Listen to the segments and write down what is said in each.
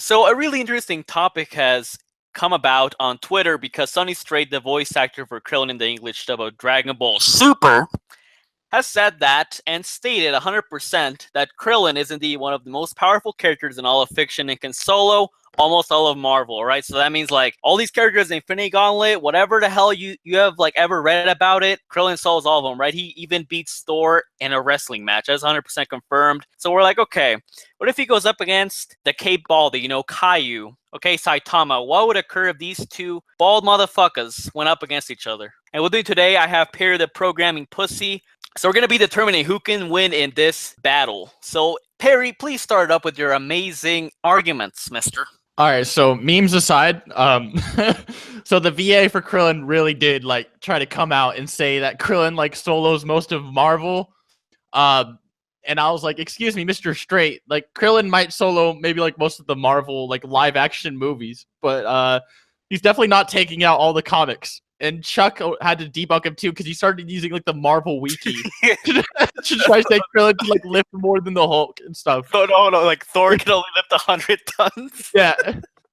So a really interesting topic has come about on Twitter because Sonny Strait, the voice actor for Krillin in the English dub of Dragon Ball Super, has said that and stated 100% that Krillin is indeed one of the most powerful characters in all of fiction and can solo almost all of Marvel, right? So that means like all these characters in Infinity Gauntlet, whatever the hell you have like ever read about it, Krillin solos all of them, right? He even beats Thor in a wrestling match. That's 100% confirmed. So we're like, okay, what if he goes up against the Cape Baldy, Caillou, okay, Saitama? What would occur if these two bald motherfuckers went up against each other? And with me today, I have Perry the Programming Pussy. So we're going to be determining who can win in this battle. So Perry, please start up with your amazing arguments, mister. All right, so memes aside, so the VA for Krillin really did like try to come out and say that Krillin like solos most of Marvel, and I was like, excuse me, Mr. Straight, like Krillin might solo maybe like most of the Marvel like live action movies, but he's definitely not taking out all the comics. And Chuck had to debunk him too because he started using like the Marvel wiki to try to say Krillin can like lift more than the Hulk and stuff. No, like Thor can only lift 100 tons. Yeah,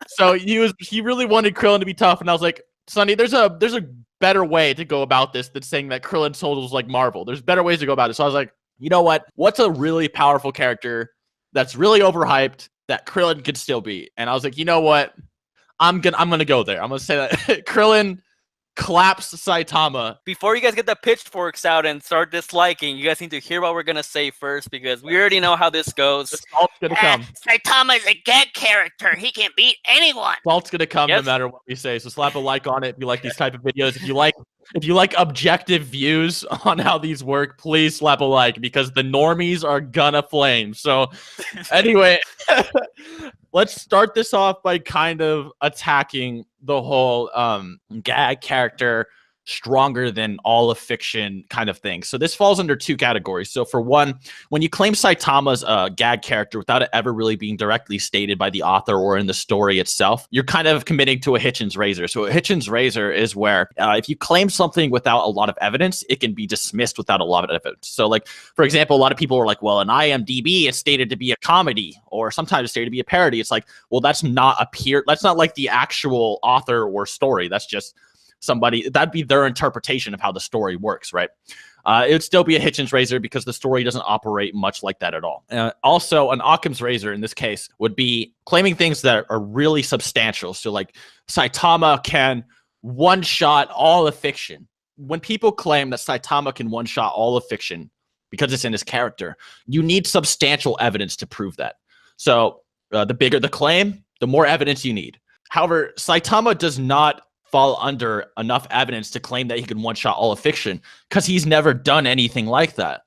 so he really wanted Krillin to be tough, and I was like, Sonny, there's a better way to go about this than saying that Krillin solos like Marvel. There's better ways to go about it. So I was like, you know what? What's a really powerful character that's really overhyped that Krillin could still be? And I was like, you know what? I'm gonna go there. I'm gonna say that Krillin collapse Saitama. Before you guys get the pitchforks out and start disliking, you guys need to hear what we're gonna say first because we already know how this goes. The salt's gonna come. Saitama is a gag character. He can't beat anyone. Salt's gonna come no matter what we say. So slap a like on it if you like these type of videos. If you like objective views on how these work, please slap a like because the normies are gonna flame. So anyway, let's start this off by kind of attacking the whole gag character stronger than all of fiction kind of thing. So this falls under two categories. So for one, when you claim Saitama's a gag character without it ever really being directly stated by the author or in the story itself, you're kind of committing to a Hitchens razor. So a Hitchens razor is where if you claim something without a lot of evidence, it can be dismissed without a lot of evidence. So like, for example, a lot of people are like, well, in IMDb, it's stated to be a comedy or sometimes it's stated to be a parody. It's like, well, that's not like the actual author or story. That's just somebody, that'd be their interpretation of how the story works, right? It would still be a Hitchens razor because the story doesn't operate much like that at all. Also, an Occam's razor in this case would be claiming things that are really substantial. So like Saitama can one-shot all of fiction. When people claim that Saitama can one-shot all of fiction because it's in his character, you need substantial evidence to prove that. So the bigger the claim, the more evidence you need. However, Saitama does not fall under enough evidence to claim that he can one-shot all of fiction because he's never done anything like that.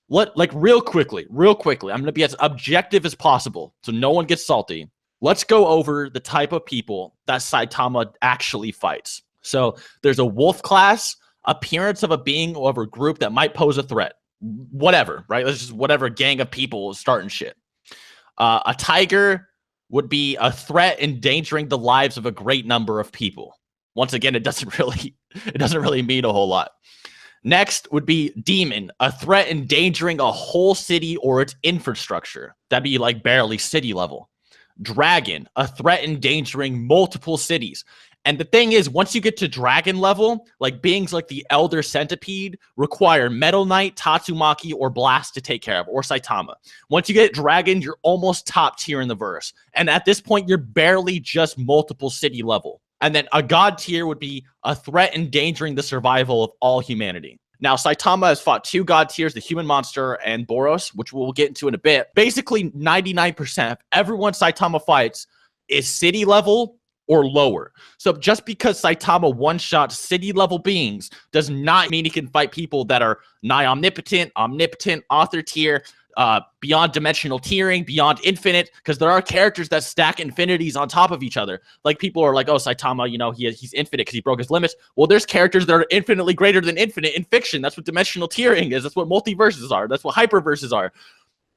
Real quickly, I'm going to be as objective as possible so no one gets salty. Let's go over the type of people that Saitama actually fights. So there's a wolf class, appearance of a being or a group that might pose a threat. Whatever, right? Let's just whatever gang of people starting shit. A tiger would be a threat endangering the lives of a great number of people. Once again, it doesn't really mean a whole lot. Next would be demon, a threat endangering a whole city or its infrastructure. That'd be like barely city level. Dragon, a threat endangering multiple cities. And the thing is, once you get to dragon level, like beings like the Elder Centipede require Metal Knight, Tatsumaki, or Blast to take care of, or Saitama. Once you get dragon, you're almost top tier in the verse. And at this point, you're barely just multiple city level. And then a god tier would be a threat endangering the survival of all humanity. Now, Saitama has fought two god tiers, the human monster and Boros, which we'll get into in a bit. Basically, 99% of everyone Saitama fights is city level or lower. So just because Saitama one-shot city-level beings does not mean he can fight people that are nigh omnipotent, author tier, beyond dimensional tiering, beyond infinite, because there are characters that stack infinities on top of each other. Like people are like, oh, Saitama, he's infinite because he broke his limits. Well, there's characters that are infinitely greater than infinite in fiction. That's what dimensional tiering is. That's what multiverses are. That's what hyperverses are.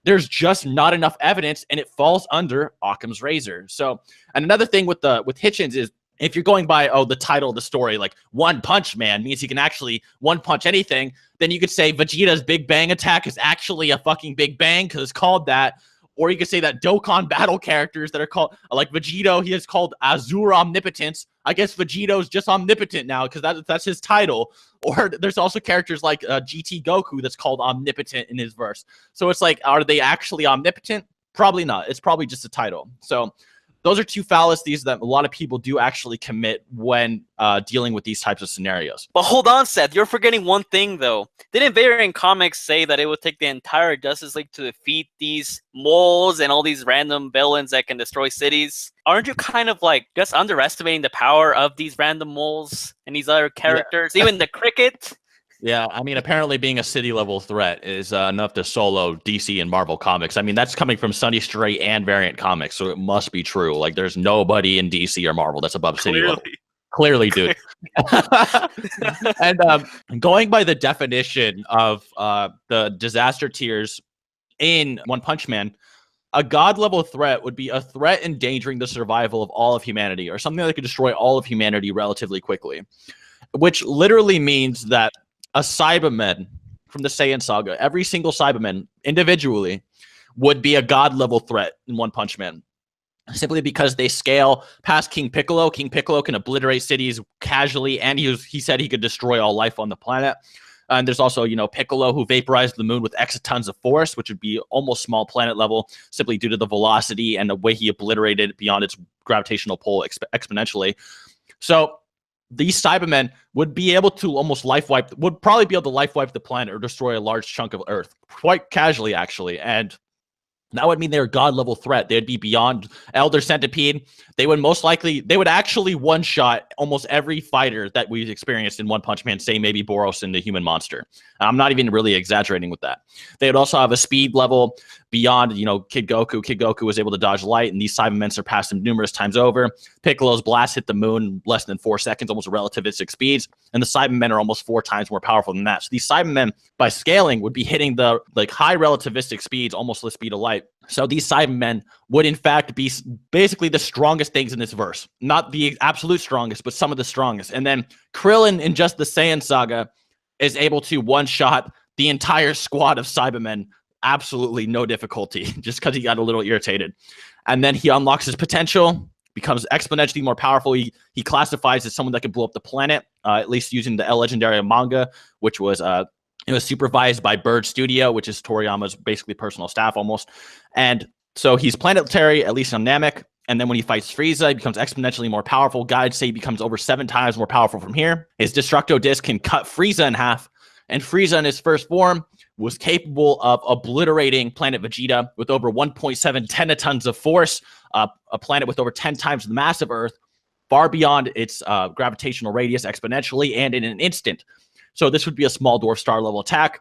There's just not enough evidence, and it falls under Occam's razor. So, and another thing with Hitchens is if you're going by, the title of the story, like One Punch Man means he can actually one punch anything, then you could say Vegeta's Big Bang attack is actually a fucking Big Bang because it's called that. Or you could say that Dokkan battle characters that are called, like Vegito, he is called Azure Omnipotence. I guess Vegito's just omnipotent now because that's his title. Or there's also characters like GT Goku that's called omnipotent in his verse. So it's like, are they actually omnipotent? Probably not. It's probably just a title. So those are two fallacies that a lot of people do actually commit when dealing with these types of scenarios. But hold on, Seth. You're forgetting one thing, though. Didn't Variant Comics say that it would take the entire Justice League to defeat these moles and all these random villains that can destroy cities? Aren't you kind of like just underestimating the power of these random moles and these other characters? Yeah. Even the cricket? Yeah, I mean, apparently being a city-level threat is enough to solo DC and Marvel Comics. I mean, that's coming from Sunny Stray and Variant Comics, so it must be true. Like, there's nobody in DC or Marvel that's above city level. Clearly, dude. And going by the definition of the disaster tiers in One Punch Man, a god-level threat would be a threat endangering the survival of all of humanity, or something that could destroy all of humanity relatively quickly, which literally means that a Cyberman from the Saiyan Saga, every single Cyberman individually would be a god-level threat in One Punch Man, simply because they scale past King Piccolo. King Piccolo can obliterate cities casually, and he said he could destroy all life on the planet. And there's also, Piccolo, who vaporized the moon with exatons of force, which would be almost small planet level, simply due to the velocity and the way he obliterated it beyond its gravitational pull exponentially. So these Cybermen would be able to probably be able to life wipe the planet or destroy a large chunk of Earth quite casually, actually. And that would mean they're a god-level threat. They'd be beyond Elder Centipede. They would actually one-shot almost every fighter that we've experienced in One Punch Man, say maybe Boros and the Human Monster. I'm not even really exaggerating with that. They would also have a speed level beyond, Kid Goku. Kid Goku was able to dodge light, and these Cybermen surpassed him numerous times over. Piccolo's blast hit the moon less than 4 seconds, almost relativistic speeds, and the Cybermen are almost 4 times more powerful than that. So these Cybermen, by scaling, would be hitting the high relativistic speeds, almost the speed of light. So these Cybermen would, in fact, be basically the strongest things in this verse. Not the absolute strongest, but some of the strongest. And then Krillin, in just the Saiyan Saga, is able to one-shot the entire squad of Cybermen, absolutely no difficulty, just because he got a little irritated. And then he unlocks his potential, becomes exponentially more powerful. He classifies as someone that can blow up the planet, at least using the Legendary Manga, which was it was supervised by Bird Studio, which is Toriyama's basically personal staff almost. And so he's planetary, at least on Namek. And then when he fights Frieza, he becomes exponentially more powerful. Guides say he becomes over 7 times more powerful from here. His Destructo Disc can cut Frieza in half. And Frieza in his first form was capable of obliterating planet Vegeta with over 1.7 tenatons of force, a planet with over 10 times the mass of Earth, far beyond its gravitational radius exponentially and in an instant. So this would be a small dwarf star level attack.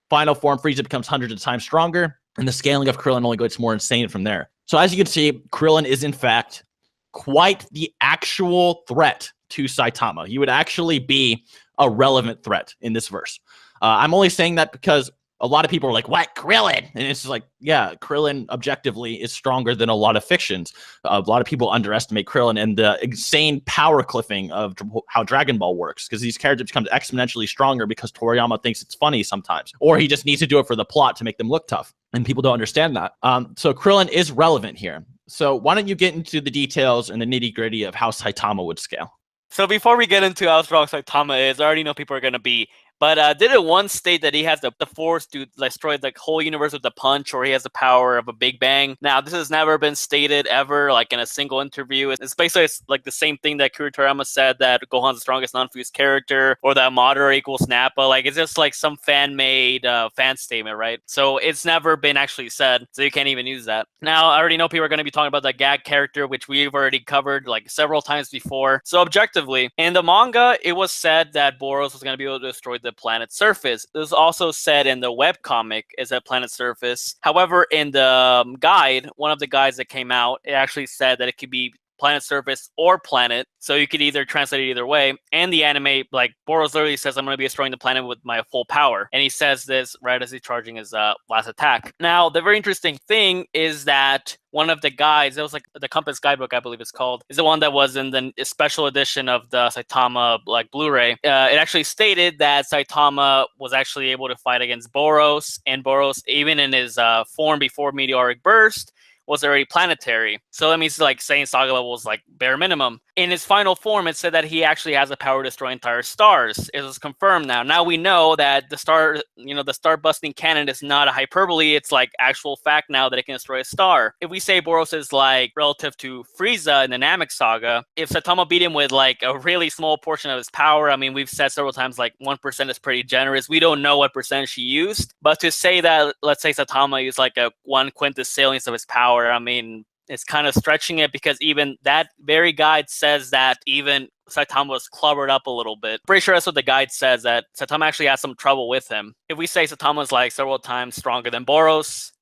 Final form, Frieza becomes hundreds of times stronger, and the scaling of Krillin only gets more insane from there. So as you can see, Krillin is in fact quite the actual threat to Saitama. He would actually be a relevant threat in this verse. I'm only saying that because a lot of people are like, what, Krillin? And it's like, yeah, Krillin objectively is stronger than a lot of fictions. A lot of people underestimate Krillin and the insane power cliffing of how Dragon Ball works, because these characters become exponentially stronger because Toriyama thinks it's funny sometimes, or he just needs to do it for the plot to make them look tough, and people don't understand that. So Krillin is relevant here. So why don't you get into the details and the nitty-gritty of how Saitama would scale? So before we get into how strong Saitama is, I already know people are going to be, but did it once state that he has the force to destroy the whole universe with a punch, or he has the power of a Big Bang? Now, this has never been stated ever, like in a single interview. It's basically like the same thing that Akira Toriyama said, that Gohan's the strongest non-fused character, or that Madara equals Nappa. Like, it's just like some fan-made fan statement, right? So it's never been actually said, so you can't even use that. Now, I already know people are going to be talking about the gag character, which we've already covered like several times before. So objectively, in the manga, it was said that Boros was going to be able to destroy the planet's surface. It was also said in the webcomic is that planet's surface. However, in the guide, one of the guides that came out, it actually said that it could be planet surface or planet. So you could either translate it either way. And the anime, like Boros literally says, I'm going to be destroying the planet with my full power. And he says this right as he's charging his last attack. Now, the very interesting thing is that one of the guides, it was like the Compass Guidebook, I believe it's called, is the one that was in the special edition of the Saitama like Blu-ray. It actually stated that Saitama was actually able to fight against Boros, and Boros, even in his form before Meteoric Burst, was already planetary. So that means like Saiyan Saga level was like bare minimum. In his final form, it said that he actually has the power to destroy entire stars. It was confirmed now. Now we know that the star busting cannon is not a hyperbole. It's like actual fact now that it can destroy a star. If we say Boros is like relative to Frieza in the Namek Saga, if Saitama beat him with like a really small portion of his power, I mean, we've said several times like 1% is pretty generous. We don't know what percentage he used, but to say that, let's say Saitama used like a 1 quintessillionth of his power, I mean, it's kind of stretching it, because even that very guide says that even Saitama was clubbered up a little bit. Pretty sure that's what the guide says, that Saitama actually has some trouble with him. If we say Saitama's like several times stronger than Boros,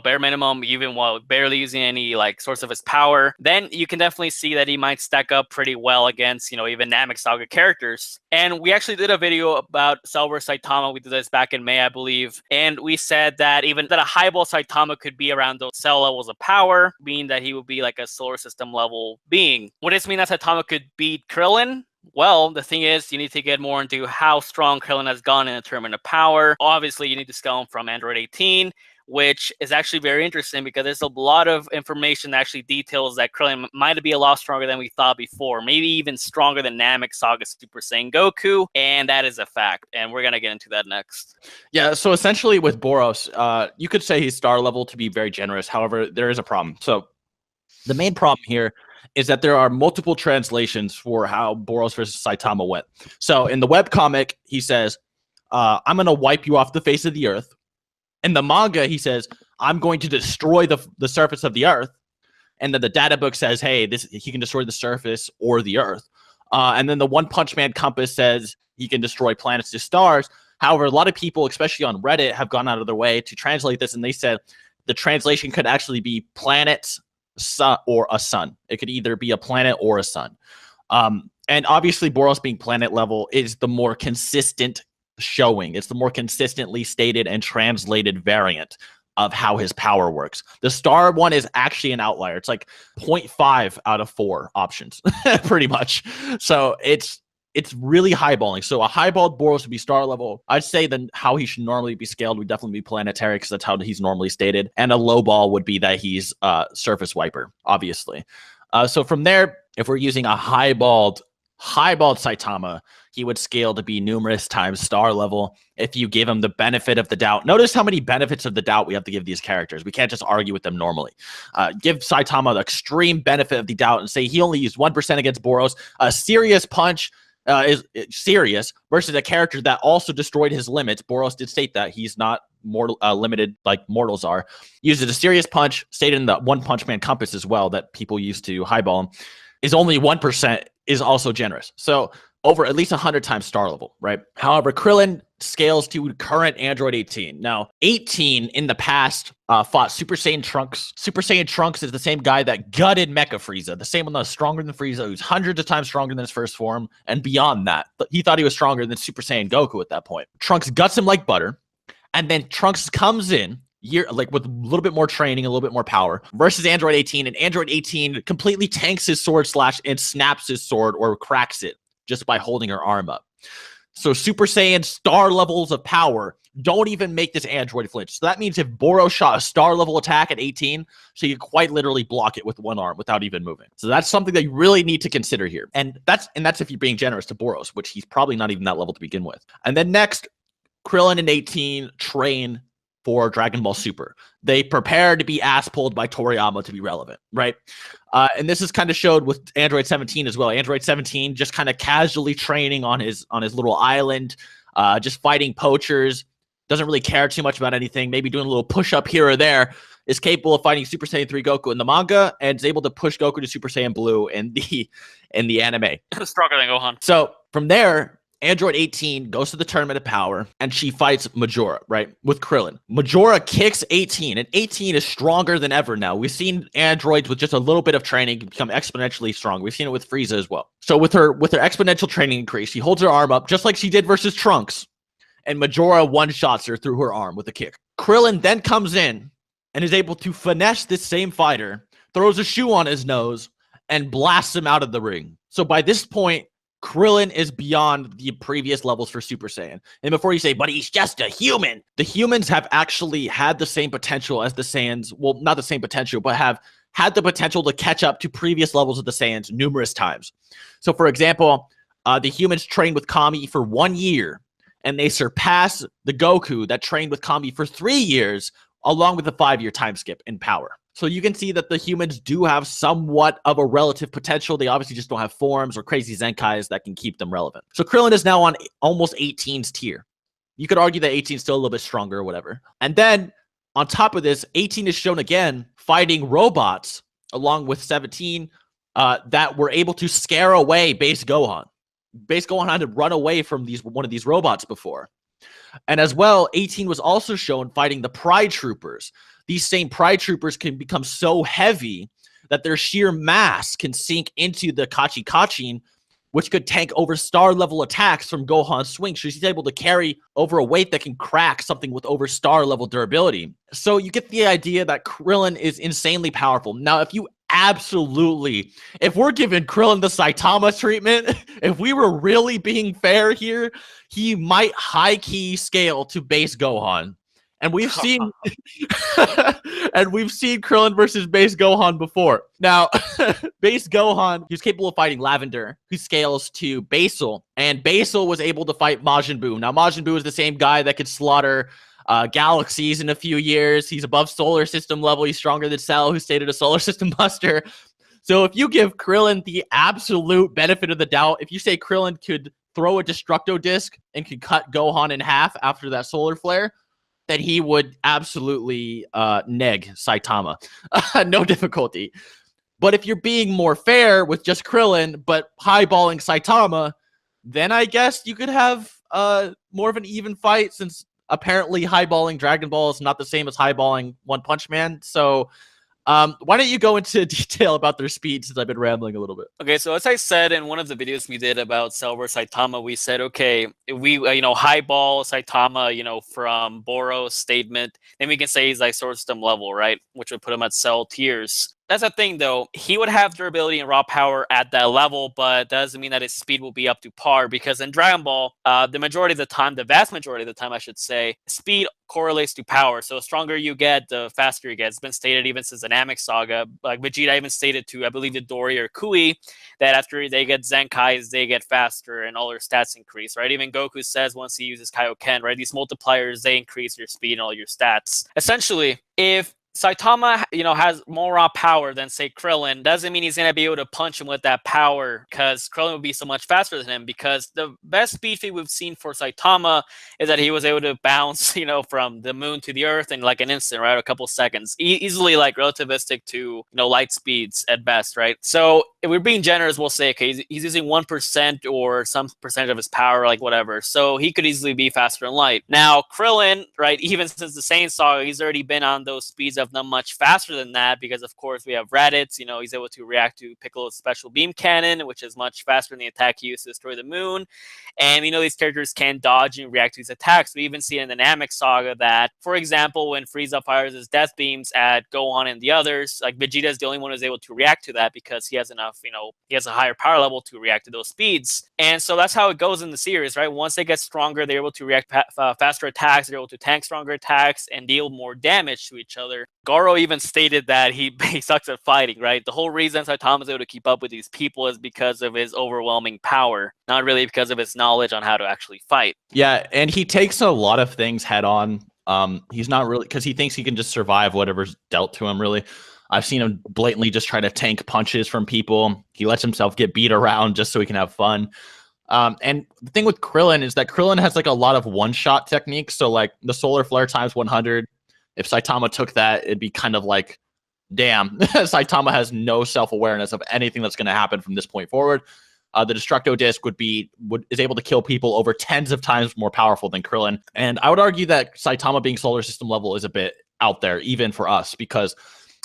bare minimum, even while barely using any like source of his power, then you can definitely see that he might stack up pretty well against, even Namek Saga characters. And we actually did a video about Cell vs Saitama. We did this back in May, I believe. And we said that even that a highball Saitama could be around those Cell levels of power, meaning that he would be like a solar system level being. Would this mean that Saitama could beat Krillin? Well, the thing is, you need to get more into how strong Krillin has gone in the tournament of power. Obviously, you need to scale him from Android 18, which is actually very interesting because there's a lot of information that actually details that Krillin might be a lot stronger than we thought before, maybe even stronger than Namek Saga Super Saiyan Goku, and that is a fact, and we're going to get into that next. Yeah, so essentially with Boros, you could say he's star level to be very generous. However, there is a problem. So the main problem here is that there are multiple translations for how Boros versus Saitama went. So in the webcomic, he says, I'm going to wipe you off the face of the earth. In the manga, he says, I'm going to destroy the surface of the earth. And then the data book says, hey, he can destroy the surface or the earth. And then the One Punch Man compass says he can destroy planets to stars. However, a lot of people, especially on Reddit, have gone out of their way to translate this. And they said the translation could actually be planets, sun, or a sun. It could either be a planet or a sun. And obviously, Boros being planet level is the more consistent showing. It's the more consistently stated and translated variant of how his power works. The star one is actually an outlier. It's like 0.5 out of 4 options, pretty much. So it's really highballing. So a highballed Boros would be star level. I'd say then how he should normally be scaled would definitely be planetary, because that's how he's normally stated. And a low ball would be that he's surface wiper, obviously. So from there, if we're using a highballed Saitama, he would scale to be numerous times star level if you give him the benefit of the doubt. Notice how many benefits of the doubt we have to give these characters. We can't just argue with them normally. Give Saitama the extreme benefit of the doubt and say he only used 1% against Boros. A serious punch is serious versus a character that also destroyed his limits. Boros did state that he's not mortal limited like mortals are. Used a serious punch, stated in the One Punch Man compass as well that people used to highball him. Is only 1% is also generous. So over at least 100 times star level, right? However, Krillin scales to current Android 18. Now, 18 in the past fought Super Saiyan Trunks. Super Saiyan Trunks is the same guy that gutted Mecha Frieza, the same one that was stronger than Frieza, who's hundreds of times stronger than his first form, and beyond that. But he thought he was stronger than Super Saiyan Goku at that point. Trunks guts him like butter, and then Trunks comes in, with a little bit more training, a little bit more power, versus Android 18, and Android 18 completely tanks his sword slash and snaps his sword or cracks it just by holding her arm up. So Super Saiyan star levels of power don't even make this android flinch. So that means if Boros shot a star level attack at 18, she could quite literally block it with one arm without even moving. So that's something that you really need to consider here. And that's if you're being generous to Boros, which he's probably not even that level to begin with. And then next, Krillin and 18 train for Dragon Ball Super. They prepare to be ass pulled by Toriyama to be relevant, right? And this is kind of showed with Android 17 as well. Android 17 just kind of casually training on his little island, just fighting poachers, doesn't really care too much about anything, maybe doing a little push-up here or there, is capable of fighting Super Saiyan 3 Goku in the manga, and is able to push Goku to Super Saiyan Blue in the anime. Stronger than Gohan. So from there, Android 18 goes to the Tournament of Power, and she fights Majora, right, with Krillin. Majora kicks 18, and 18 is stronger than ever now. We've seen androids with just a little bit of training become exponentially strong. We've seen it with Frieza as well. So with her exponential training increase, she holds her arm up just like she did versus Trunks, and Majora one-shots her through her arm with a kick. Krillin then comes in and is able to finesse this same fighter, throws a shoe on his nose, and blasts him out of the ring. So by this point, Krillin is beyond the previous levels for Super Saiyan. And before you say, but he's just a human, the humans have actually had the same potential as the Saiyans. Well, not the same potential, but have had the potential to catch up to previous levels of the Saiyans numerous times. So, for example, the humans trained with Kami for 1 year, and they surpass the Goku that trained with Kami for 3 years, along with a 5-year time skip in power. So you can see that the humans do have somewhat of a relative potential. They obviously just don't have forms or crazy Zenkais that can keep them relevant. So Krillin is now on almost 18's tier. You could argue that 18 is still a little bit stronger or whatever. And then on top of this, 18 is shown again fighting robots along with 17 that were able to scare away Base Gohan. Base Gohan had to run away from one of these robots before. And as well, 18 was also shown fighting the Pride Troopers. These same Pride Troopers can become so heavy that their sheer mass can sink into the Kachin, which could tank over star-level attacks from Gohan's swing. So he's able to carry over a weight that can crack something with over star-level durability. So you get the idea that Krillin is insanely powerful. Now, if we're giving Krillin the Saitama treatment, if we were really being fair here, he might high-key scale to Base Gohan. And we've seen Krillin versus Base Gohan before. Now, Base Gohan, he's capable of fighting Lavender, who scales to Basal, and Basal was able to fight Majin Buu. Now, Majin Buu is the same guy that could slaughter galaxies in a few years. He's above solar system level. He's stronger than Cell, who stayed at a solar system buster. So if you give Krillin the absolute benefit of the doubt, if you say Krillin could throw a Destructo Disc and could cut Gohan in half after that solar flare, that he would absolutely neg Saitama. No difficulty. But if you're being more fair with just Krillin, but highballing Saitama, then I guess you could have more of an even fight, since apparently highballing Dragon Ball is not the same as highballing One Punch Man. So why don't you go into detail about their speed, since I've been rambling a little bit. Okay, so as I said in one of the videos we did about Cell vs Saitama, we said, okay, if we highball Saitama, from Boros statement, then we can say he's like solar system level, right? Which would put him at Cell tiers. That's the thing, though. He would have durability and raw power at that level, but that doesn't mean that his speed will be up to par, because in Dragon Ball, the vast majority of the time, I should say, speed correlates to power. So the stronger you get, the faster you get. It's been stated even since the Namek saga. Like Vegeta even stated to, I believe, Dory or Kui, that after they get Zenkais, they get faster and all their stats increase, right? Even Goku says once he uses Kaioken, right? These multipliers, they increase your speed and all your stats. Essentially, if Saitama, has more raw power than, say, Krillin, doesn't mean he's going to be able to punch him with that power, because Krillin would be so much faster than him, because the best speed feat we've seen for Saitama is that he was able to bounce, from the moon to the earth in like an instant, right? A couple seconds. Easily like relativistic to, light speeds at best, right? So if we're being generous, we'll say, okay, he's using 1% or some percentage of his power, like whatever. So he could easily be faster than light. Now, Krillin, right, even since the Saiyan saga, he's already been on those speeds of them much faster than that, because of course we have Raditz, he's able to react to Piccolo's special beam cannon, which is much faster than the attack he used to destroy the moon. And these characters can dodge and react to these attacks. We even see in the Namek saga that, for example, when Frieza fires his death beams at Gohan and the others, like Vegeta is the only one who's able to react to that, because he has enough, he has a higher power level to react to those speeds. And so that's how it goes in the series, right? Once they get stronger, they're able to react faster attacks, they're able to tank stronger attacks and deal more damage to each other. Goro even stated that he sucks at fighting, right? The whole reason Saitama is able to keep up with these people is because of his overwhelming power, not really because of his knowledge on how to actually fight. Yeah, and he takes a lot of things head on. He's not really, because he thinks he can just survive whatever's dealt to him, really. I've seen him blatantly just try to tank punches from people. He lets himself get beat around just so he can have fun. And the thing with Krillin is that Krillin has like a lot of one-shot techniques. So like the solar flare times 100. If Saitama took that, it'd be kind of like, damn, Saitama has no self-awareness of anything that's going to happen from this point forward. The Destructo Disc is able to kill people over tens of times more powerful than Krillin. And I would argue that Saitama being solar system level is a bit out there, even for us, because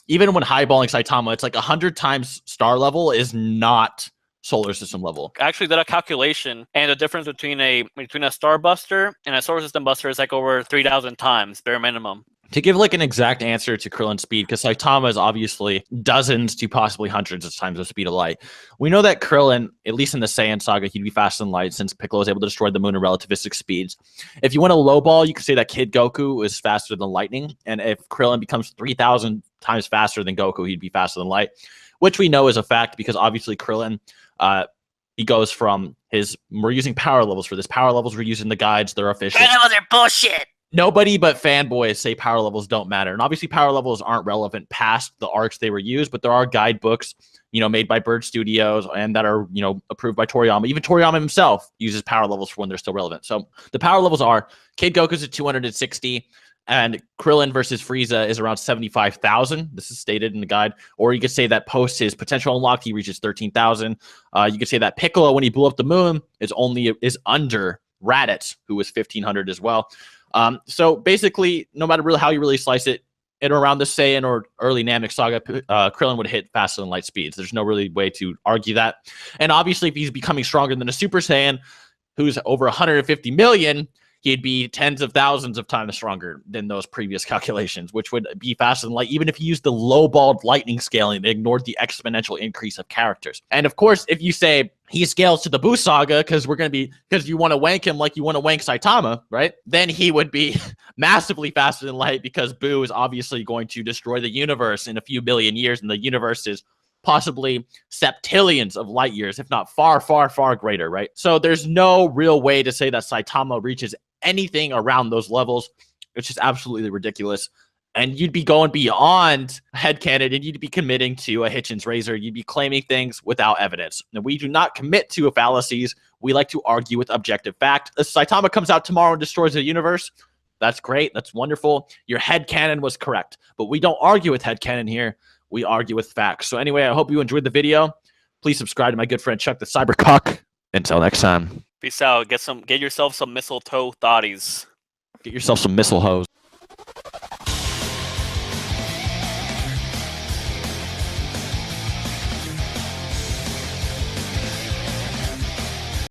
even when highballing Saitama, it's like 100 times star level is not solar system level. I actually did a calculation, and the difference between a star buster and a solar system buster is like over 3,000 times, bare minimum. To give like an exact answer to Krillin's speed, because Saitama is obviously dozens to possibly hundreds of times the speed of light. We know that Krillin, at least in the Saiyan saga, he'd be faster than light since Piccolo is able to destroy the moon in relativistic speeds. If you want to lowball, you could say that Kid Goku is faster than lightning. And if Krillin becomes 3,000 times faster than Goku, he'd be faster than light, which we know is a fact because obviously Krillin, he goes from we're using power levels for this. Power levels we're using the guides, they're official. Power levels are bullshit. Nobody but fanboys say power levels don't matter. And obviously power levels aren't relevant past the arcs they were used, but there are guidebooks, made by Bird Studios and that are, approved by Toriyama. Even Toriyama himself uses power levels for when they're still relevant. So the power levels are Kid Goku's at 260 and Krillin versus Frieza is around 75,000. This is stated in the guide. Or you could say that post his potential unlocked, he reaches 13,000. You could say that Piccolo, when he blew up the moon, is under Raditz, who was 1,500 as well. So basically, no matter really how you really slice it, in or around the Saiyan or early Namek saga, Krillin would hit faster than light speeds. There's no really way to argue that. And obviously, if he's becoming stronger than a Super Saiyan, who's over 150 million, he'd be tens of thousands of times stronger than those previous calculations, which would be faster than light, even if you used the low-balled lightning scaling and ignored the exponential increase of characters. And of course, if you say he scales to the Buu saga because you want to wank him like you want to wank Saitama, right? Then he would be massively faster than light because Buu is obviously going to destroy the universe in a few billion years, and the universe is possibly septillions of light years, if not far, far, far greater, right? So there's no real way to say that Saitama reaches anything around those levels, which is absolutely ridiculous. And you'd be going beyond headcanon and you'd be committing to a Hitchens razor. You'd be claiming things without evidence. And we do not commit to fallacies. We like to argue with objective fact. If Saitama comes out tomorrow and destroys the universe, that's great. That's wonderful. Your headcanon was correct. But we don't argue with headcanon here. We argue with facts. So anyway, I hope you enjoyed the video. Please subscribe to my good friend Chuck the Cybercock. Until next time. Peace out. Get yourself some mistletoe thotties. Get yourself some missile hose.